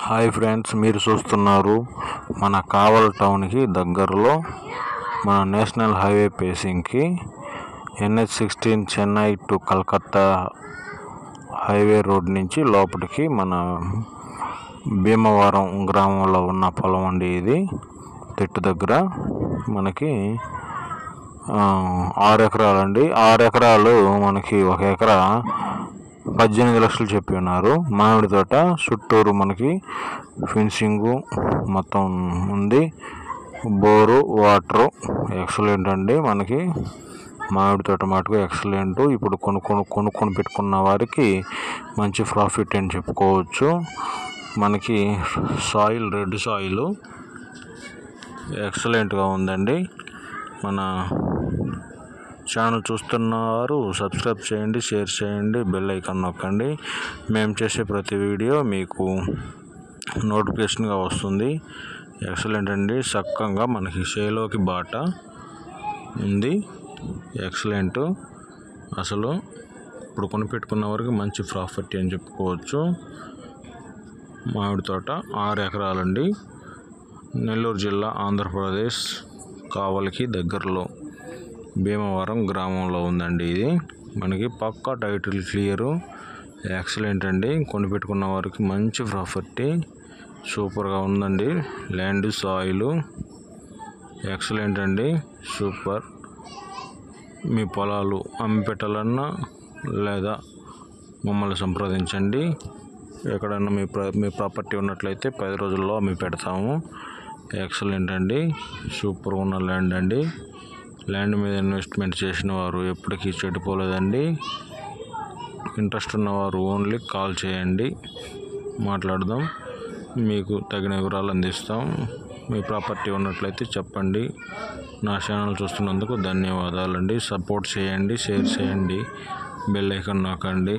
Hi friends, మీరు చూస్తున్నారు మన కావల్ టౌన్కి దగ్గరలో మన నేషనల్ హైవే పేసింగ్కి NH16 Chennai to Calcutta highway road నుంచి లోపలికి మన భీమవరం గ్రామంలో ఉన్న పొలం అండి. ఇది తిట్టు దగ్గర మనకి 6 ఎకరాలండి. 6 ఎకరాలు మనకి 1 ఎకరా 18 లక్షలు చెప్పి ఉన్నారు. మామిడి తోట చుట్టూరు మనకి ఫెన్సింగు మొత్తం ఉంది. బోరు వాటరు ఎక్సలెంట్ అండి. మనకి మామిడి తోట మటుకు ఎక్సలెంట్. ఇప్పుడు కొనుక్కొని పెట్టుకున్న వారికి మంచి ప్రాఫిట్ అని చెప్పుకోవచ్చు. మనకి సాయిల్ రెడ్ సాయిల్ ఎక్సలెంట్గా ఉందండి. మన ఛానల్ చూస్తున్నవారు సబ్స్క్రైబ్ చేయండి, షేర్ చేయండి, బెల్ ఐకాన్ నొక్కండి. మేము చేసే ప్రతి వీడియో మీకు నోటిఫికేషన్గా వస్తుంది. ఎక్సలెంట్ అండి. చక్కగా మనకి చేలోకి బాట ఉంది. ఎక్సలెంట్. అసలు ఇప్పుడు కొనిపెట్టుకున్న వరకు మంచి ప్రాఫిట్ అని చెప్పుకోవచ్చు. మామిడి తోట 6 ఎకరాలండి. నెల్లూరు జిల్లా, ఆంధ్రప్రదేశ్, కావలికి దగ్గరలో భీమవరం గ్రామంలో ఉందండి. ఇది మనకి పక్కా టైటిల్ క్లియరు. ఎక్సలెంట్ అండి. కొనిపెట్టుకున్న వారికి మంచి ప్రాపర్టీ. సూపర్గా ఉందండి. ల్యాండ్ సాయిల్ ఎక్సలెంట్ అండి. సూపర్. మీ పొలాలు అమ్మి పెట్టాలన్నా లేదా మమ్మల్ని సంప్రదించండి. ఎక్కడన్నా మీ ప్రాపర్టీ ఉన్నట్లయితే 10 రోజుల్లో అమ్మి పెడతాము. ఎక్సలెంట్ అండి. సూపర్ ఉన్న ల్యాండ్ అండి. ల్యాండ్ మీద ఇన్వెస్ట్మెంట్ చేసిన వారు ఎప్పటికీ చెడిపోలేదండి. ఇంట్రెస్ట్ ఉన్నవారు ఓన్లీ కాల్ చేయండి, మాట్లాడదాం. మీకు తగిన వివరాలు అందిస్తాం. మీ ప్రాపర్టీ ఉన్నట్లయితే చెప్పండి. నా ఛానల్ చూస్తున్నందుకు ధన్యవాదాలండి. సపోర్ట్ చేయండి, షేర్ చేయండి, బెల్ ఐకాన్ నొక్కండి.